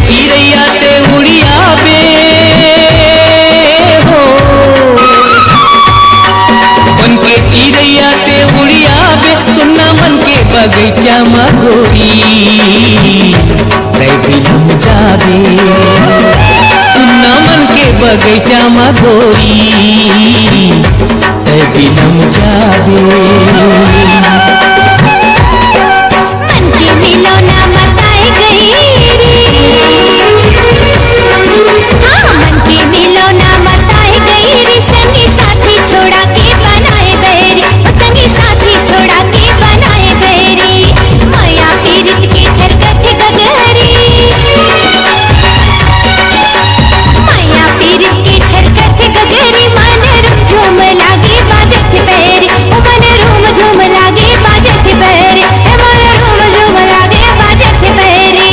चिड़ैया ते उड़िया बे हो, मन के चिड़ैया ते उड़िया बे, सुनना मन के बगीचा में गोरी तै बिलम जाबे, सुनना मन के बगीचा में गोरी तै बिलम जाबे। मन के मिलौना मताए गई रे, हाँ मन के मिलौना मताए गई रे, संगी साथी छोड़ा के बनाए बेरी, संगी साथी छोड़ा के बनाए बेरी, माया पीरित के झरकत गगरी, माया पीरित के झरकत गगरी, मन रूम झूम लागे बाजत बेरी, मन रूम झूम लागे बाजत बेरी, मन रूम झूम लागे बाजत बेरी।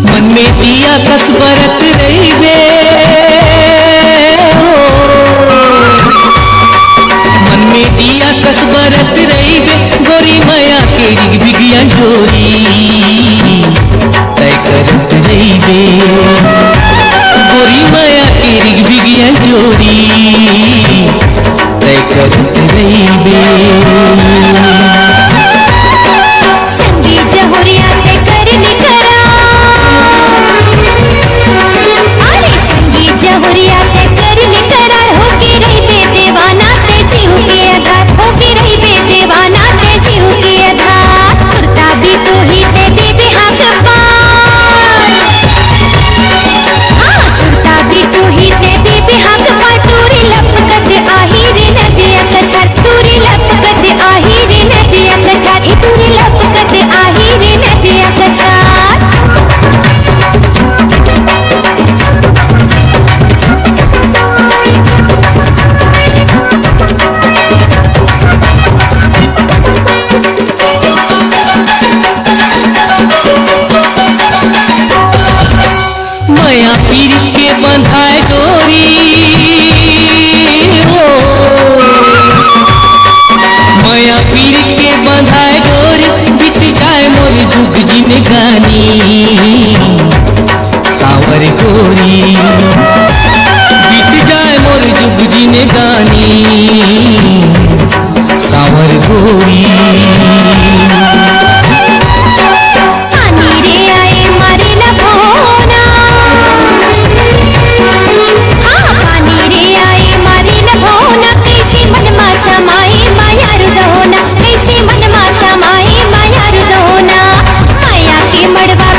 मन में दिया कस बरत रही बे हो, मन में दिया कस बरत रही बे, गोरी माया के रिग बिगिया जोरी तय करत रही बे, गोरी माया के रिग बिगिया जोरी तय करत रही बे। संगी जहुरिया ते करली करार, अरे संगी जहुरिया ते करली करार, होके रही बे दीवाना ते जीव के आधार, होके रही बे दीवाना ते जीव के आधार, तुरता भी तू ही ते देबे हाथ पार, हाँ सुरता भी तू ही ते देबे हाथ पार, तूरी लपकत आही रे नदिया कछार, तूरी लपकत आही रे नदिया कछार, तूरी लपकत आही रे नदिया कछार। माया पीरित के बंधाए डोरी हो, माया पीरित के बंधाए डोरी, बीत जाए मोर जुग जिंदगानी सावर गोरी, बीत जाए मोर जुग जिंदगानी सावर गोरी। पानी रे आए मारे लभोना, हाँ पानी रे आए मारे लभोना, कैसे मन मा समाए माया रुदोना, कैसे मन मा समाए माया रुदोना, माया के मड़वा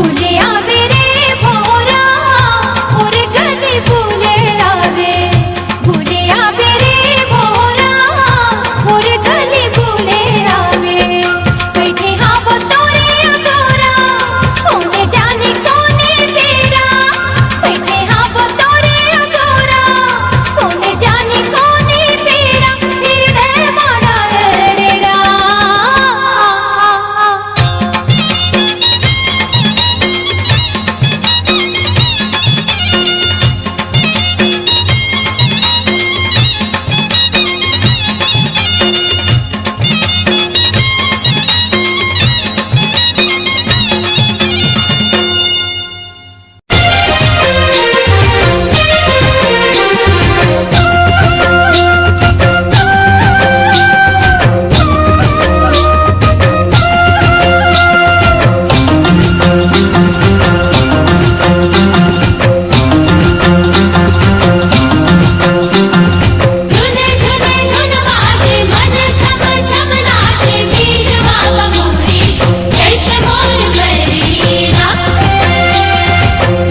भूले आवे रे भोरा मोर गली भूले आवे भूले आवे रे भोरा मोर गली भूले आवे बैठे हाँ वो तोरे अगोरा होने जाने कोने तेरा बैठे हाँ वो तोरे अगोरा होने जाने कोने तेरा हृदय मारा डेरा धुने धुने धुन बाजे मन छम छम नाचे बीज बाबा मोरी जैसे मोर गरीना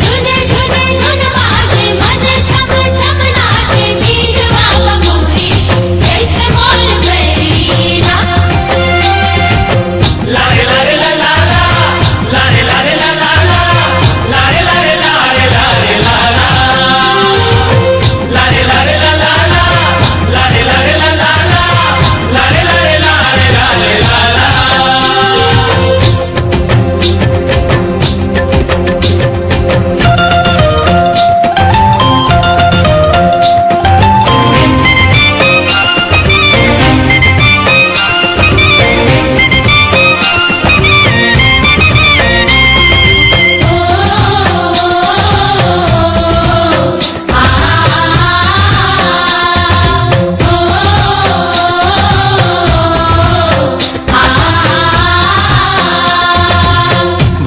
धुने धुने धुन बाजे मन छम छम नाचे बीज बाबा मोरी जैसे मोर गरीना लारे लारे ला ला ला लारे लारे ला ला ला लारे लारे लारे लारे ला ला लारे लारे ला ला ला लारे लारे ला ला ला लारे लारे लारे लारे ला ला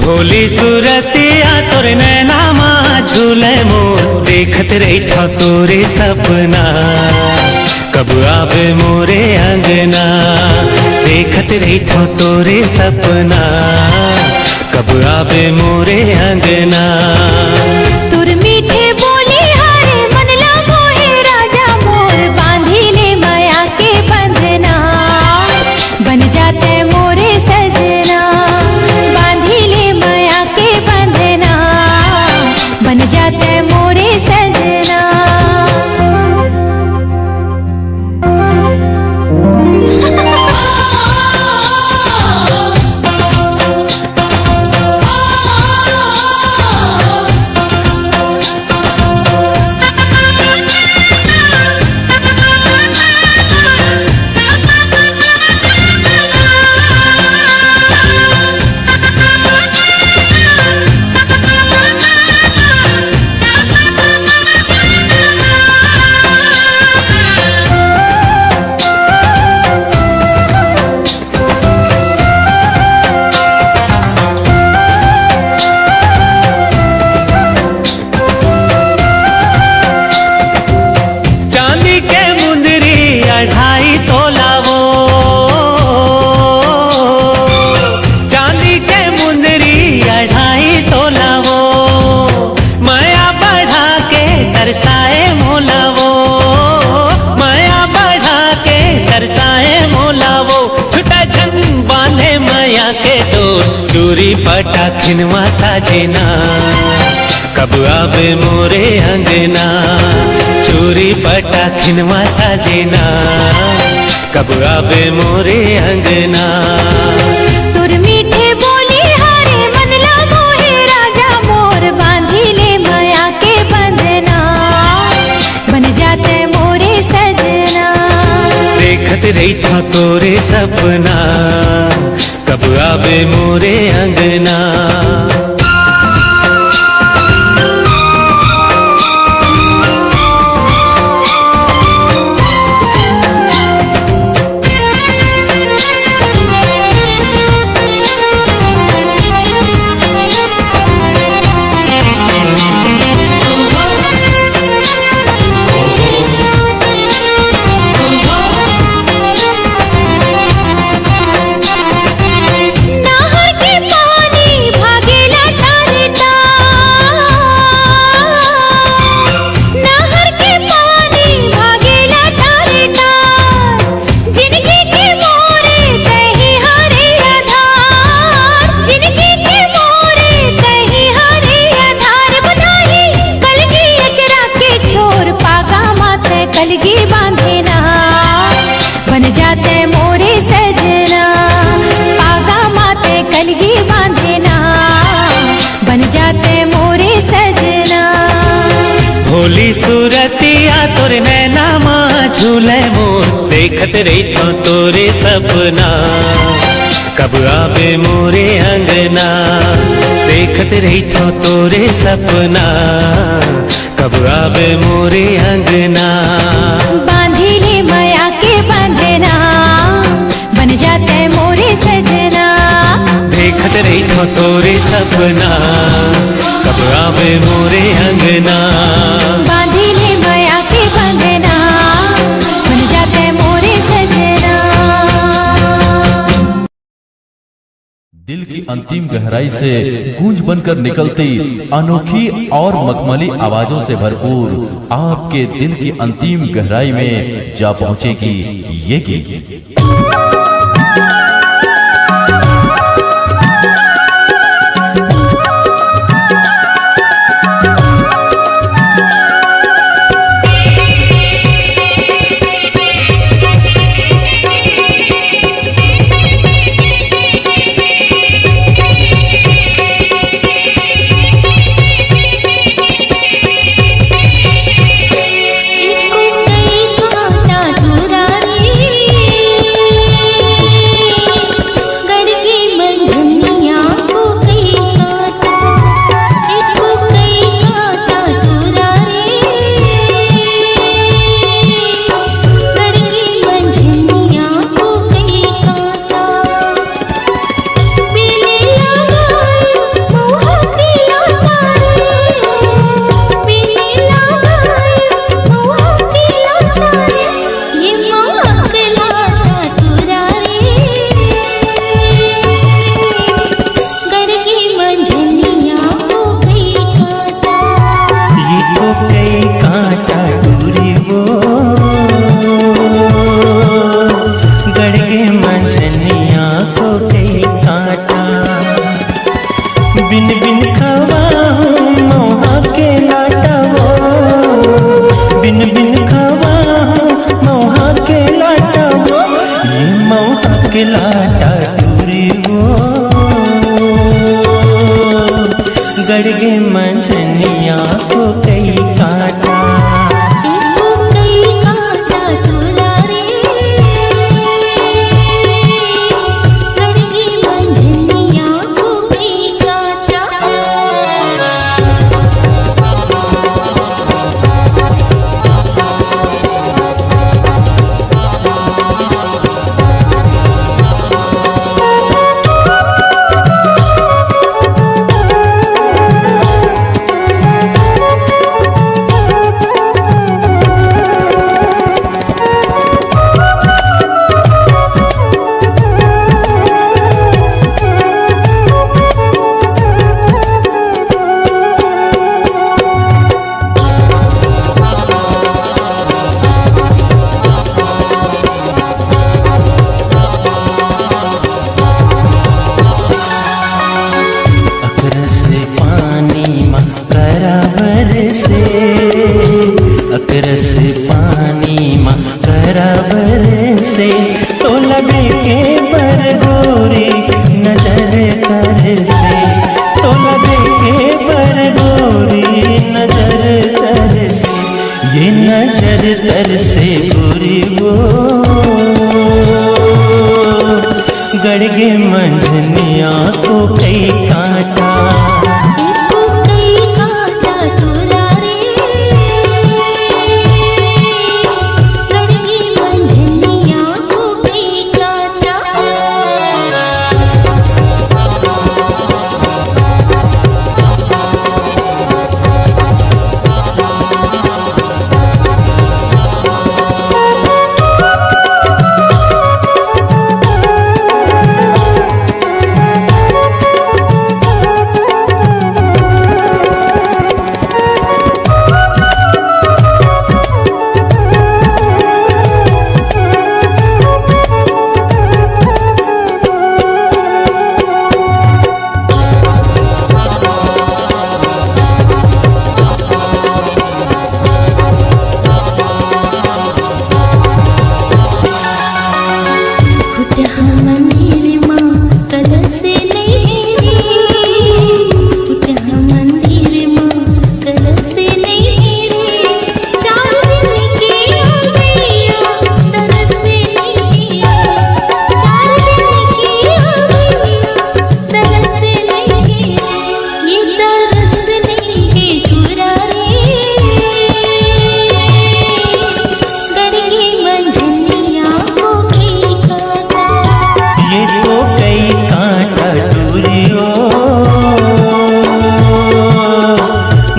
भोली सूरतिया तोरे नैना माँ झूले मोर देखत रही था तोरे सपना कब आवे मोरे अंगना देखत रही था तोरे सपना कब आवे मोरे अंगना तुर मीठे बोली हारे मनला मोहे राजा मोर बांधी ले माया के बंधना बन जाते मोरे सजना बांधी ले माया के बंधना बन जाते मोरे सजना चांदी के मुंदरी 2.5 तोला वो चांदी के मुंदरी 2.5 तोला वो माया बढ़ा के तरसाए मोला वो माया बढ़ा के तरसाए मोला वो छुटा झन बांधे माया के डोर चूरी पटा खिनवा साजना कब आवे मोरे अंगना चूरी पटा खिनवा साजना कब आवे मोरे अंगना तुर मीठे बोली हारे मनला मोहे राजा मोर बांधी ले माया के बंधना बन जाते मोरे सजना देखत रही था तोरे सपना कब आवे मोरे अंगना नहर के पानी जाते मोरे सजना। भोली सूरतिया तोर नैना माँ झूले मोर, देखत रही तो तोरे सपना, कब आवे मोरे अंगना। देखत रही तो तोरे सपना, कब आवे मोरे अंगना। बांधी ले माया के बंधना, बन जाते मोरे सजना। देखत रही तो तोरे सपना, कब आवे मोरे अंगना। बांधी ले माया के बंधना, बन जाते मोरे सजना। दिल की अंतिम गहराई से गूंज बनकर निकलती अनोखी और मखमली आवाजों से भरपूर आपके दिल की अंतिम गहराई में जा पहुंचेगी ये गीत।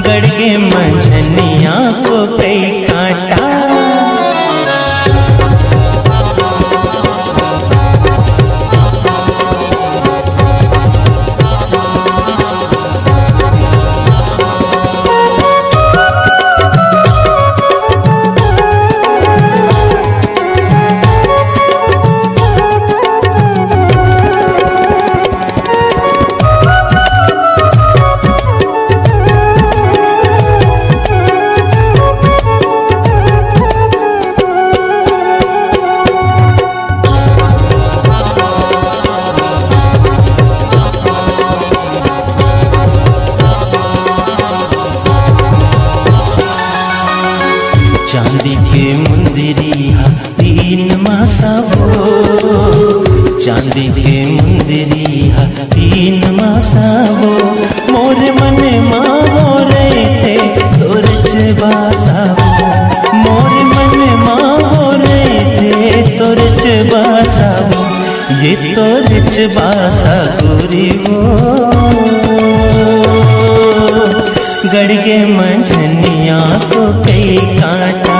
गड़गे मंझनिया को कई काटा। चांदी के मुंदरिया तीन मासा वो, चांदी के मुंदरिया तीन मासा वो, मोर मन माँ हो रहे थे तोरच बासा वो, मोर मन माँ हो रहे थे तोरच बासा वो, ये तोरच बासा गोरी वो, गड़गे मंझनिया को कई काटा।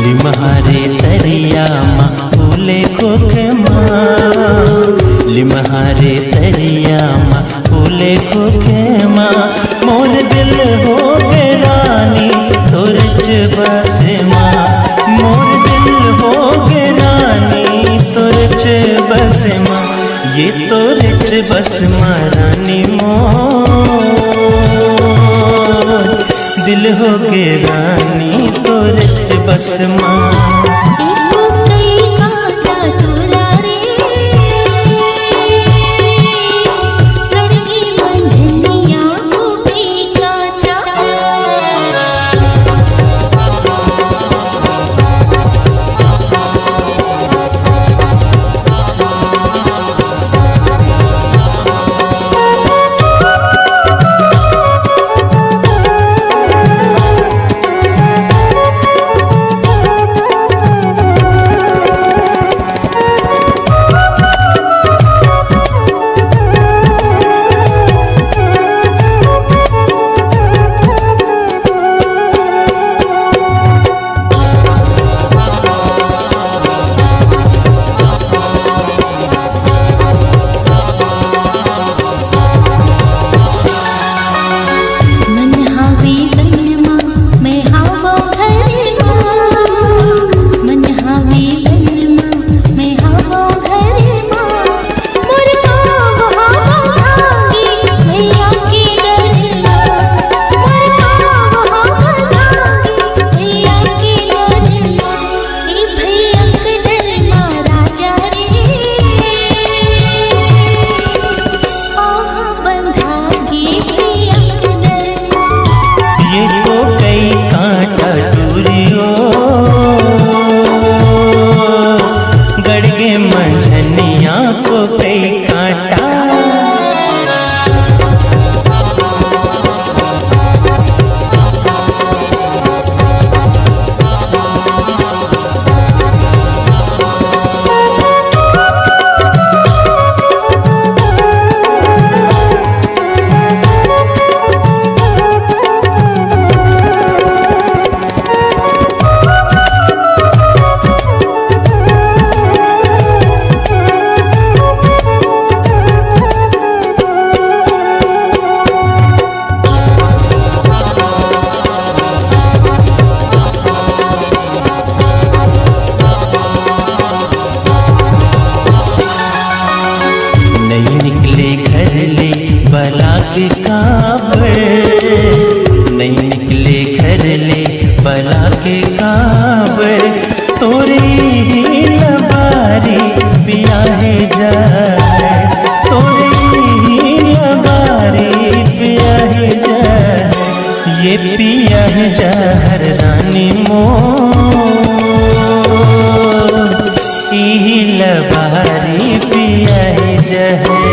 लिमहारे तरिया माँ फूले खोखे माँ, लिमहारे तरिया माँ फूले खोखे माँ, मोर दिल हो गे रानी तोरच बस माँ, मोर दिल हो गे रानी तोरच बस माँ, ये तोरच बस माँ रानी मोर, दिल हो गे रानी तोरच बस माँ। कई कांटा। नहीं निकले घर ले बला के काबर, नहीं निकले घर ले बला के काबर, तोरे ही लबारी पिया है जहर, तोरे ही लबारी पिया है जहर, ये पिया है जहर रानी मोर, ई लबारी पिया है जहर।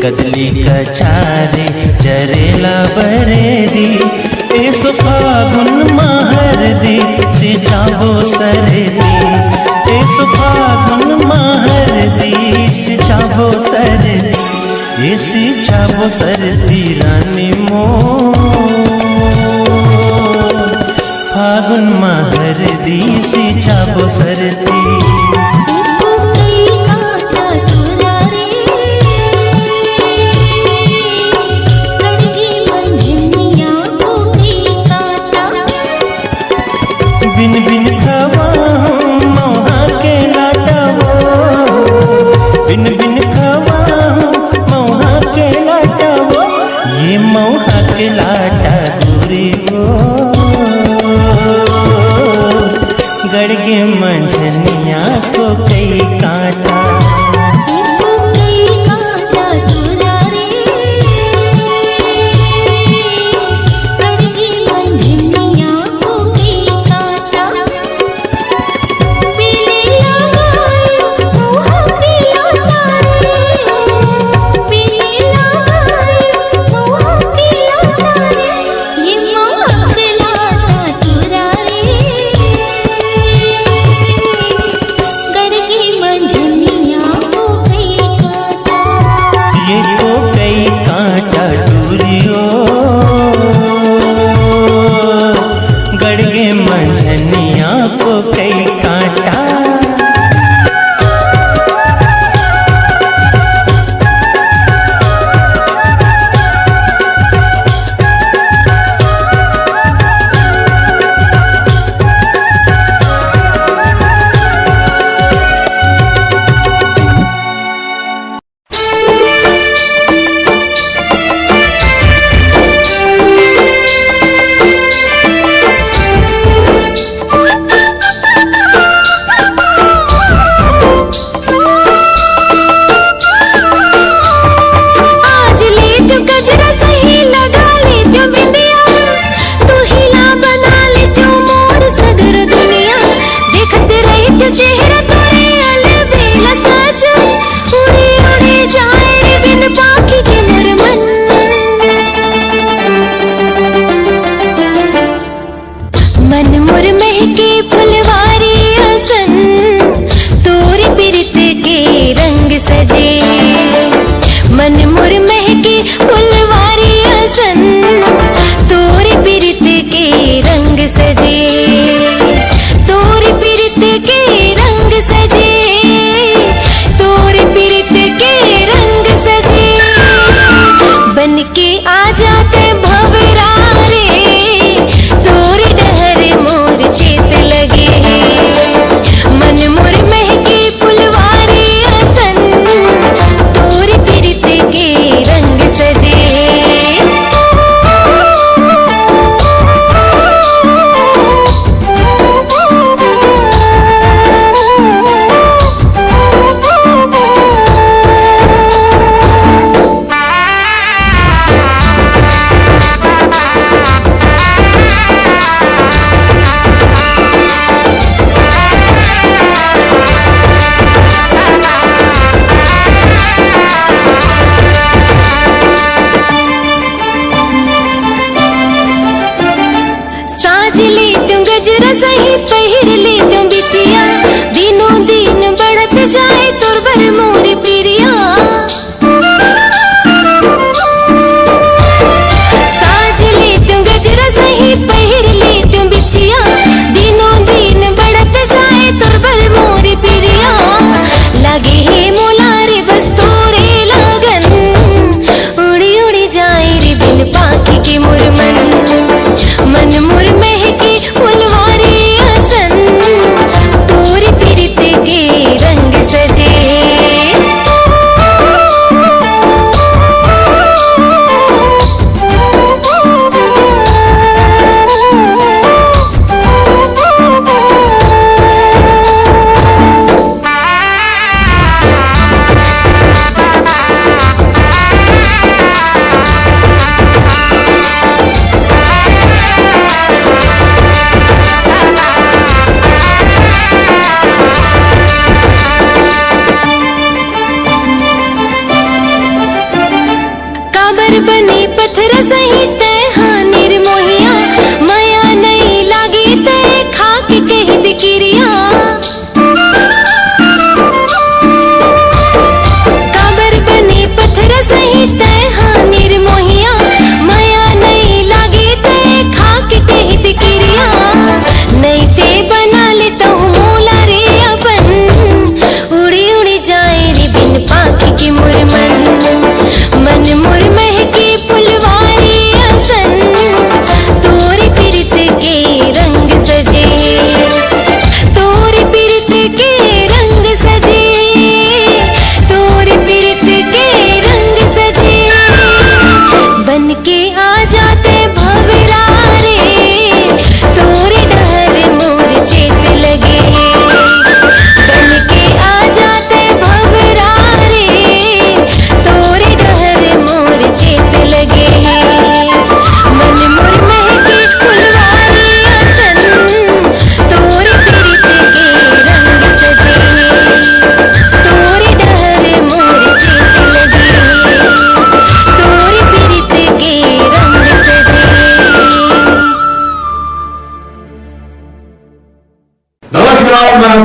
कदली कछारे जरेला बरेदी एस फागुन महर दी से जाबो सरदी एस फागुन महर दी से जाबो सरदी ऐसी जाबो सरदी रानी मोर फागुन महर दी से जाबो सरदी बिन बिन खवाऊं मौहा के लाटावो बिन बिन खवाऊं मौहा के लाटावो ये मौहा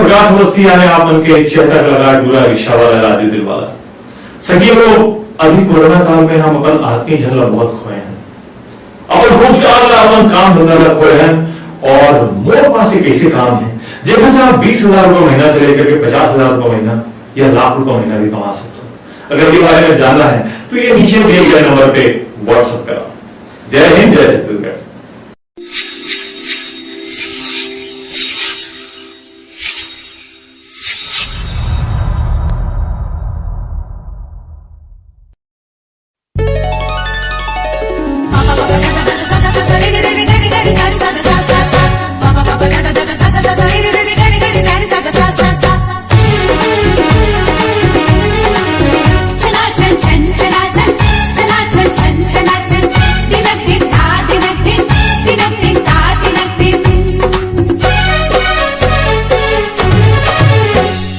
प्रकाश अवस्थी यानी आप मन के क्षेत्र लगाट बुरा रिक्शा वाला राजू दिल वाला सखियों लोग अभी कोरोना काल में हम अपन आदमी झगड़ा बहुत खोए हैं, अपन रोजगार ला अपन काम धंधा ला खोए हैं। और मोर पास एक ऐसे काम है जैसे से आप 20,000 रुपए महीना से लेकर के 50,000 रुपए महीना या लाख रुपए महीना भी कमा सकते हो। अगर ये बारे में जानना है तो ये नीचे दिए गए नंबर पे व्हाट्सएप करो। जय हिंद, जय छत्तीसगढ़।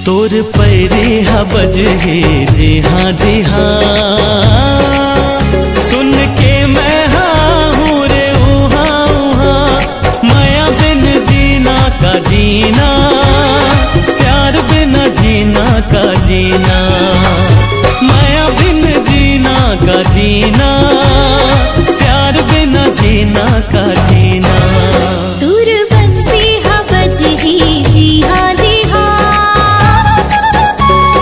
तोर पैरे हा बजहे जी हाँ जी हाँ, सुन के मैं हाँ हूँ रे ऊहा ऊहा, माया बिन जीना का जीना, प्यार बिना जीना का जीना, माया बिन जीना का जीना, प्यार बिना जीना का जीना। दूर बंसी हा बजही जी हाँ जी हाँ,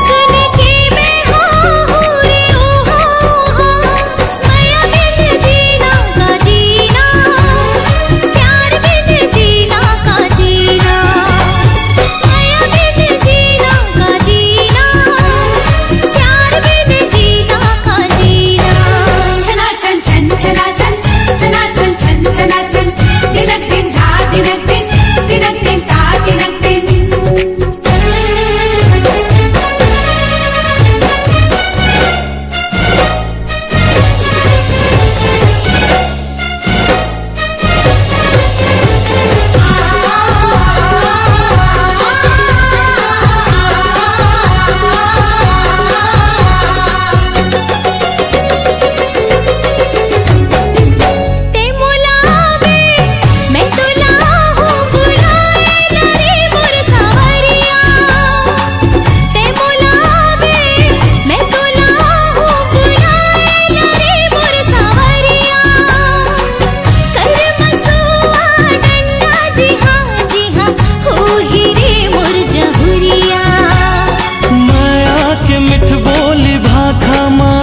सुन के मैं हाँ हूँ रे ऊहा ऊहा, माया बिन जीना का जीना, प्यार बिन जीना का जीना, माया बिन जीना का जीना, प्यार बिन जीना का जीना। छना छन छन छना छन छना छन छन छना छन, दिनक दिन धा दिनक दिन, दिनक दिन धा दिनक दिन। ते मुलावे मैं तुला हूँ बुलाए लरे मोर सावरिया, ते मुलावे मैं तुला हूँ बुलाए लरे मोर सावरिया, कर मसुआ डंडा जी हाँ हो ही रे मोर जहुरिया। माया के मिठ बोली भाखा माँ,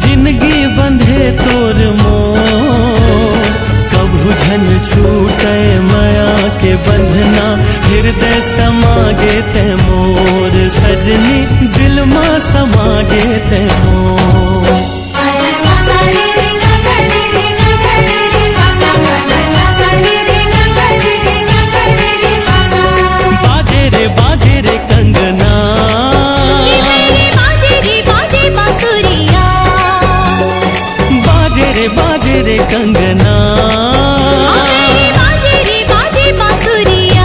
जिंदगी बंधे तोर मोर, कभू झन छूटे माया के बंधना, हृदय समागे ते मोर, सजनी दिल माँ समागे ते मोर। बाजे रे कंगना, बाजे बांसुरिया, बाजे रे कंगना, बाजे बांसुरिया।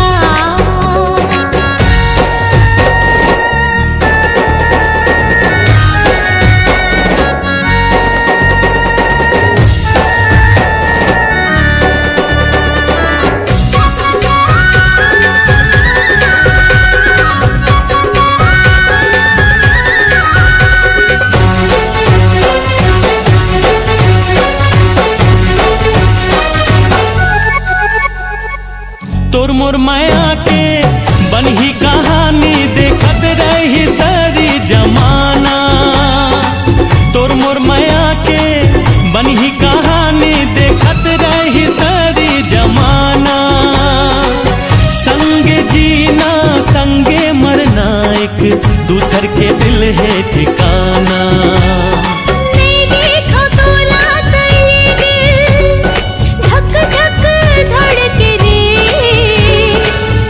तोर मोर माया के बनही कहानी देखत रही सारी जमाना, तोर मोर माया के बनही कहानी देखत रही सारी जमाना, संगे जीना संगे मरना एक दूसर के दिल है ठिकाना। नहीं देखो तोला सही दिल, धक धक धड़के रे,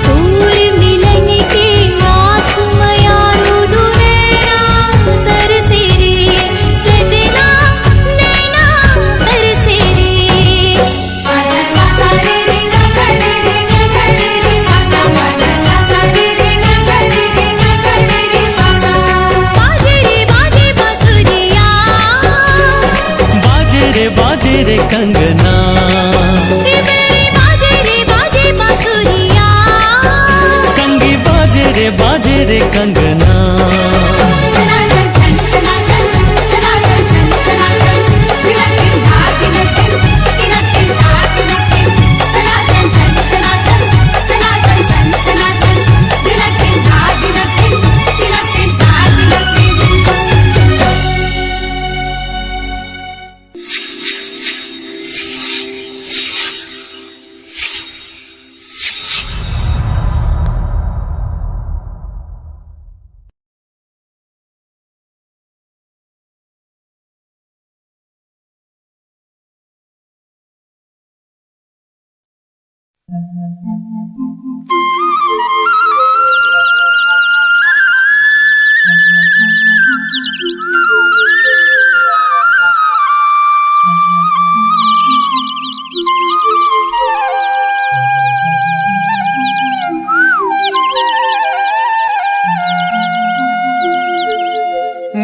दूर मिलन के आस मयारू दुनैना तरसे रे, सजना नैना तरसे रे। सा सा रे रे गा गा रे रे गा गा रे रे सा सा, सा सा रे रे गा गा रे रे गा गा रे रे सा सा। बाजे बांसुरिया, बाजे रे कंगना, बाजे बांसुरिया, संगी बाजे करे कंगना।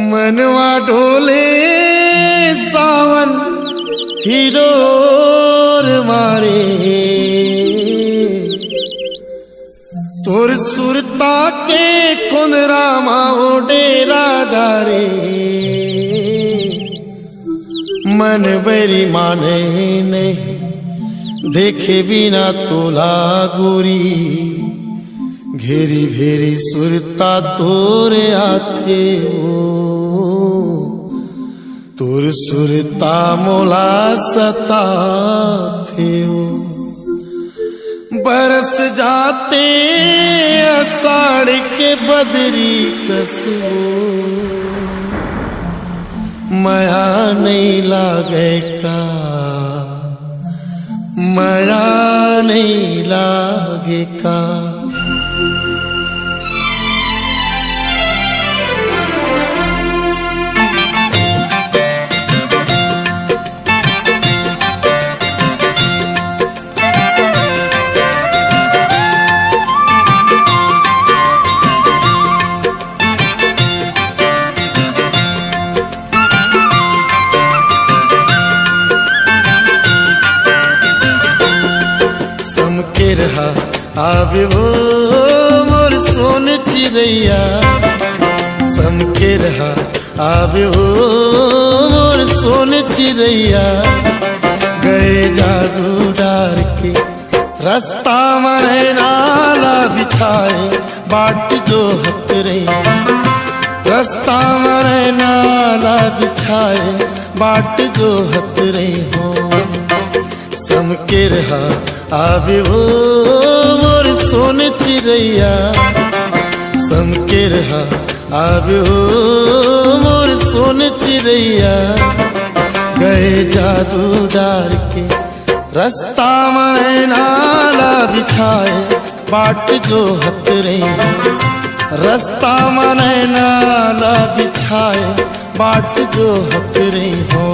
मनवा डोले सावन हिरोर मारे, तोर सुरता के कुंदरा माओ डेरा डारे। मन बरी माने नहीं देखे बिना तोला गोरी, घेरी भेरी सुरता तोरे आथे हो, तोर सुरता मोला सता थे हो। बरस जाते अषाढ़ के बदरी कसो, माया नहीं लागे का, माया नहीं लागे का। आवे वो मोर सोन चिड़ैया, समके रहा आवे वो मोर सोन चिड़ैया। गए जादू डार के रास्ता में नाला बिछाए, बाट जो हत रही रास्ता में नाला बिछाए, बाट जो हत रही हो। समके रहा आवे वो मोर सोन चिड़ैया, समके रहा आवे वो मोर सोन चिड़ैया। गए जादू डार के रास्ता में नाला बिछाए, बाट जो हत रही रास्ता में नाला बिछाए, बाट जो हत रही हो।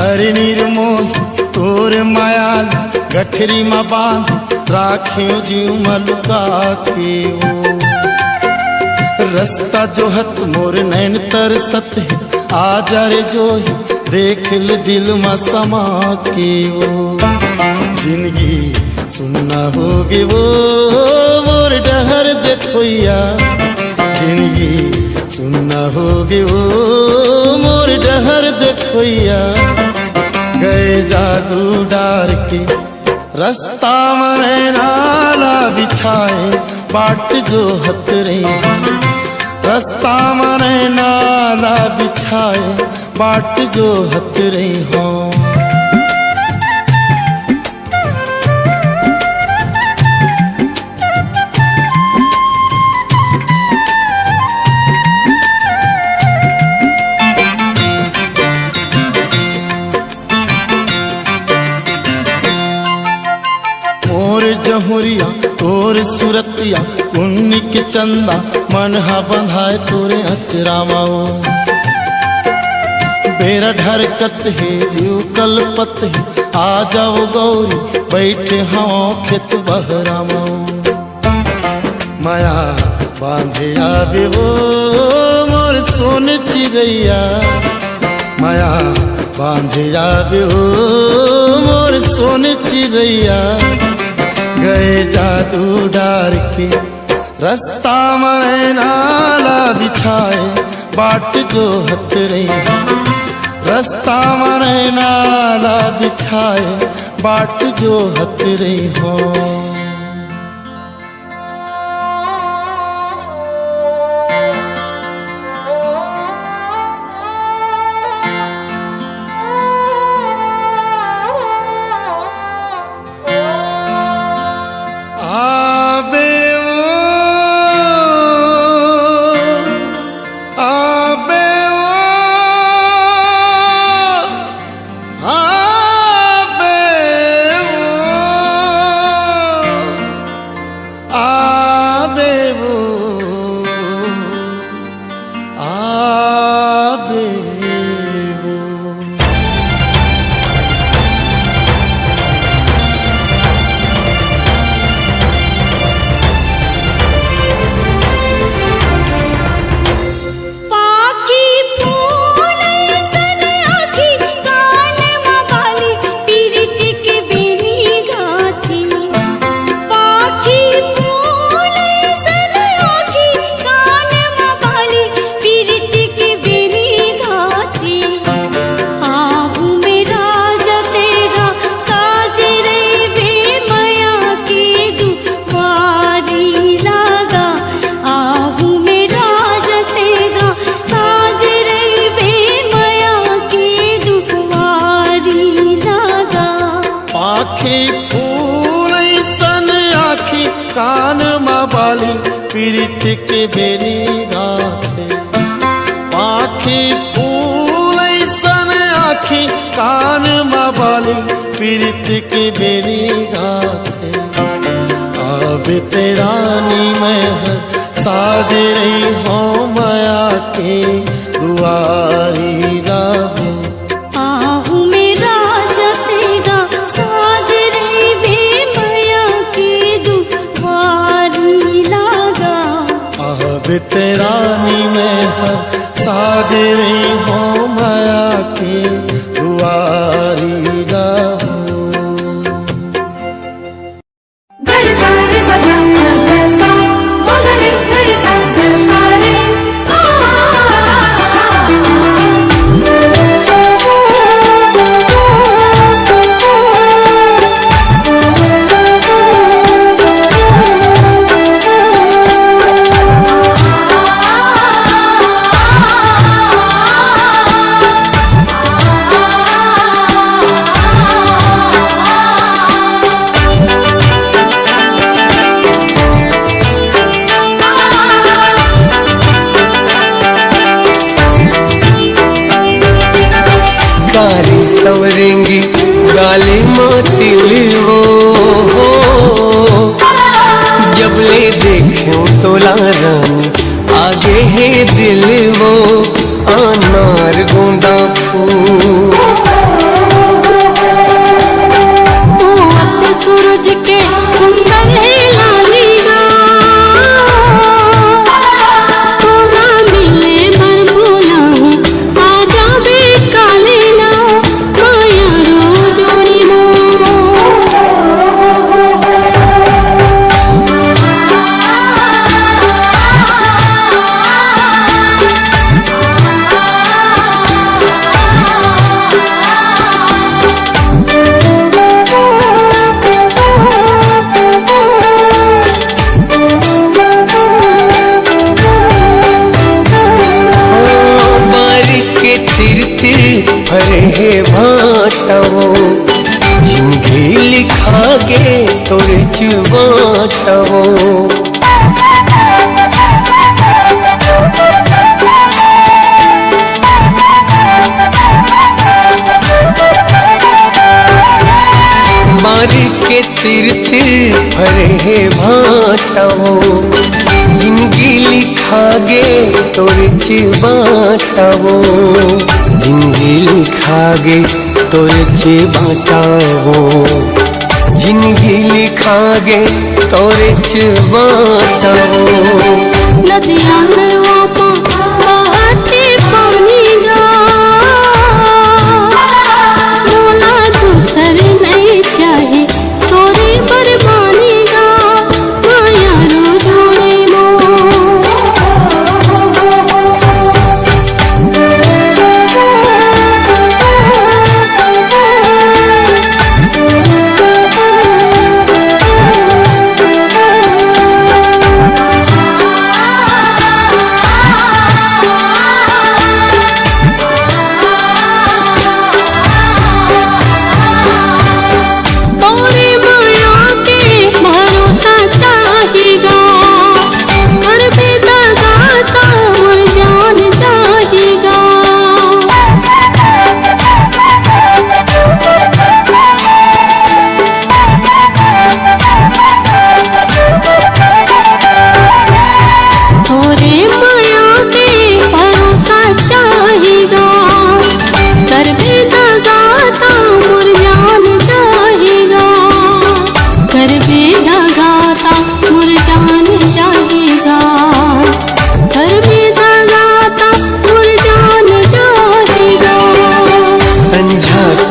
अरे निर्मोह तोर मायाल गठरी मा बांध राखियो जीव मलुका के वो। रास्ता जो हत मोर नैन तरसत है, आ जा रे जो देख ले दिल मा समा के वो। जिंदगी सुनना होगे वो मोर डहर देखोया, जिंदगी सुनना होगे वो मोर डहर देखोया। गए जादू डार के रास्ता में नाला बिछाए, बाट जो हत रही रास्ता में नाला बिछाए, बाट जो हत रही हो। जहुरिया तोर सूरत सूरतिया पुण्य के चंदा मन हा बंधाए तोरे अचरामाओ बेरा ढरकत है जीव कलपत है आ जाओ गौरी बैठे हाँ खेत बहरामाओ माया बांधे आवे वो मोर सोन चिड़ैया माया बांधे आवे हो मोर सोन चिड़ैया गए जादू डार के रास्ता में नाला बिछाए बाट जो हत रही रास्ता में नाला बिछाए बाट जो हत रही हो पीरित के बेनी गाथे आँखी फूल सन आँखी कान माबाली पीरित के बेनी गाथे अब तेरानी में साज रही हो माया के दुआरी राबू तेरानी में साज रही हो माया के दुआरी गाहो सवरेंगी गाले मोतिल वो जब ले देखूं तो लारानी आगे है दिल वो अनार गोंदा फूल सूरज के सुंदर है लालिया तोला मिले मर बोला आ जावे काले ना माया रो जोड़ी भरे है भाटवो जिंदगी लिखा गे तोरे चुबाटवो बारी के तीर्थ भरे भाटावो जिंदगी लिखागे तोरच बाटावो जिंदगी लिखागे तोरच बाटावो जिंदगी लिखागे तोरच बाटावो नदियां नरवा बहते पानी गा मोला दूसर नहीं चाहे तोरे बरबानी गा माया रो जोड़े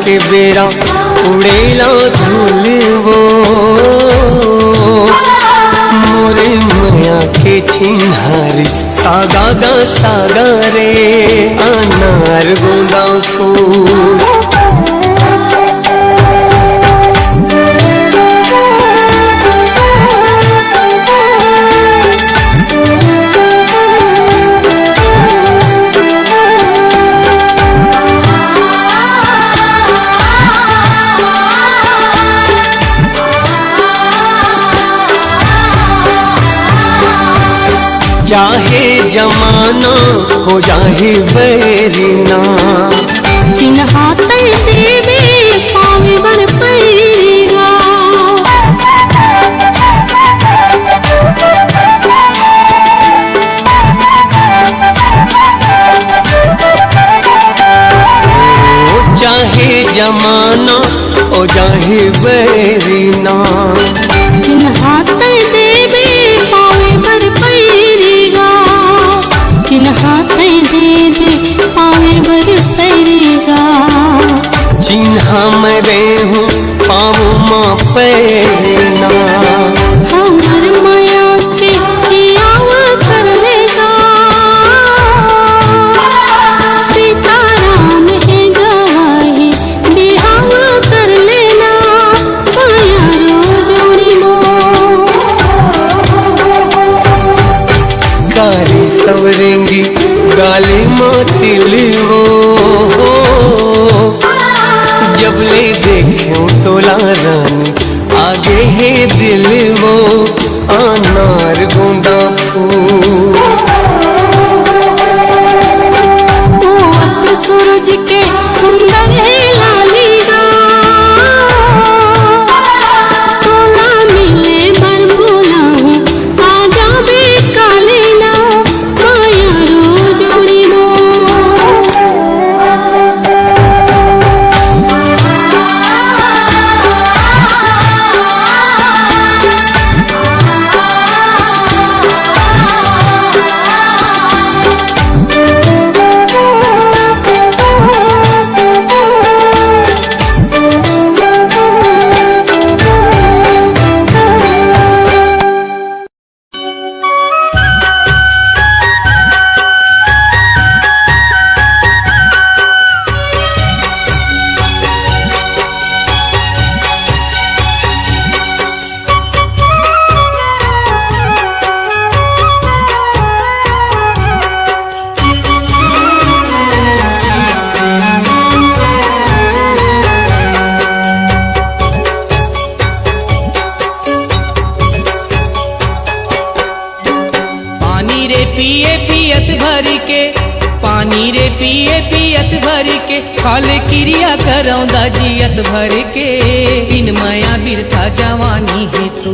के बेरा उड़ेला धूल वो मोरे माया के चिन्हारी सागा गा सागा रे अनार गोंदा फूल चाहे जमाना हो जाहे बैरिना चिन्हाते देवे पावे बर पैरा चाहे जमाना हो जाहे बैरिना चिन्हाते देवे पावे बर पैरा चिन्हाते देवे पावे बर पैरा चिन्हा मैं हूँ पाऊ माँ पैना हमर माया के आवा कर लेगा सीताराम है गवाही बिहावा कर लेना माया रो जोड़ी कारी सवरेंगी गाली मोतिल वो जब ले देखूं तोला रानी आगे है दिल वो अनार गोंदा फूल सूरज के सुंदर है लालीगा तोला मिले बर बोला हूँ आजा बे कालीना माया रो जोड़ी पानी रे पिए पियत भर के, खाले क्रिया करौंदा जियत भर के, बिन माया बिरथा जवानी है तो।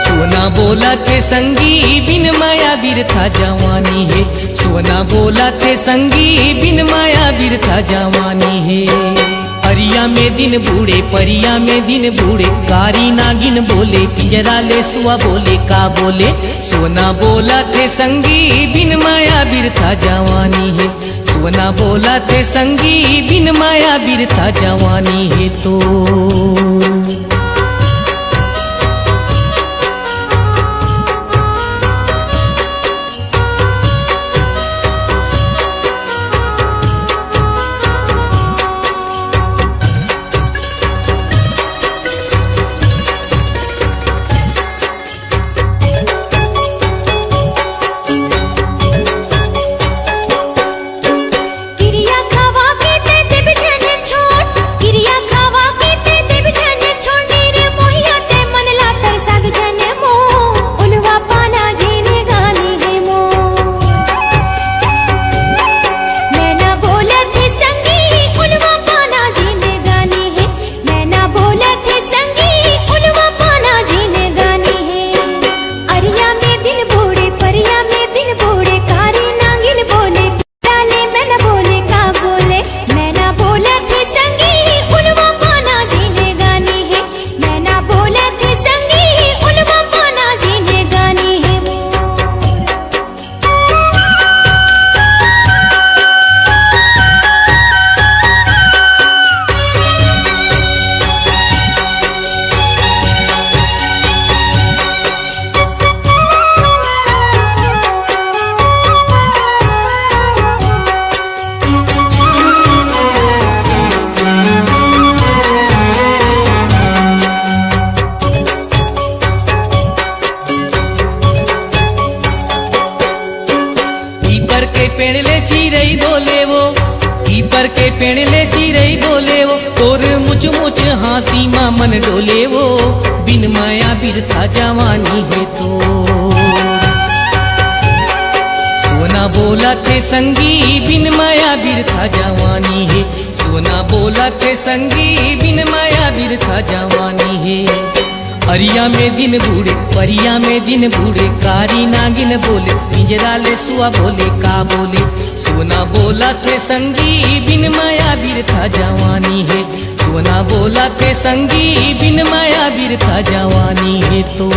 सोना बोला थे संगी बिन माया बिरथा जवानी है, सोना बोला थे संगी बिन माया बिरथा जवानी है। परिया में दिन बूढ़े परिया में दिन बूढ़े, कारी नागिन बोले पिंजरा ले सुआ बोले का बोले, सोना बोला थे संगी बिन माया बिरथा जवानी है, सोना बोला थे संगी बिन माया बिरथा जवानी है तो। पेड़ ले चिरई बोले वो, पीपर के पेड़ ले चिरई बोले वो, तोर मुझ मुझ हाँसी माँ मन डोले वो, बिन माया बिरथा जवानी है तो। सोना बोला थे संगी बिन माया बिरथा जवानी है, सोना बोला थे संगी बिन माया बिरथा जवानी है। परिया में दिन बूढ़े परिया में दिन बूढ़े, कारी नागिन बोले पिंजरा ले सुआ बोले का बोले, सोना बोला थे संगी बिन माया बिरथा जवानी है, सोना बोला थे संगी बिन माया बिरथा जवानी है तो।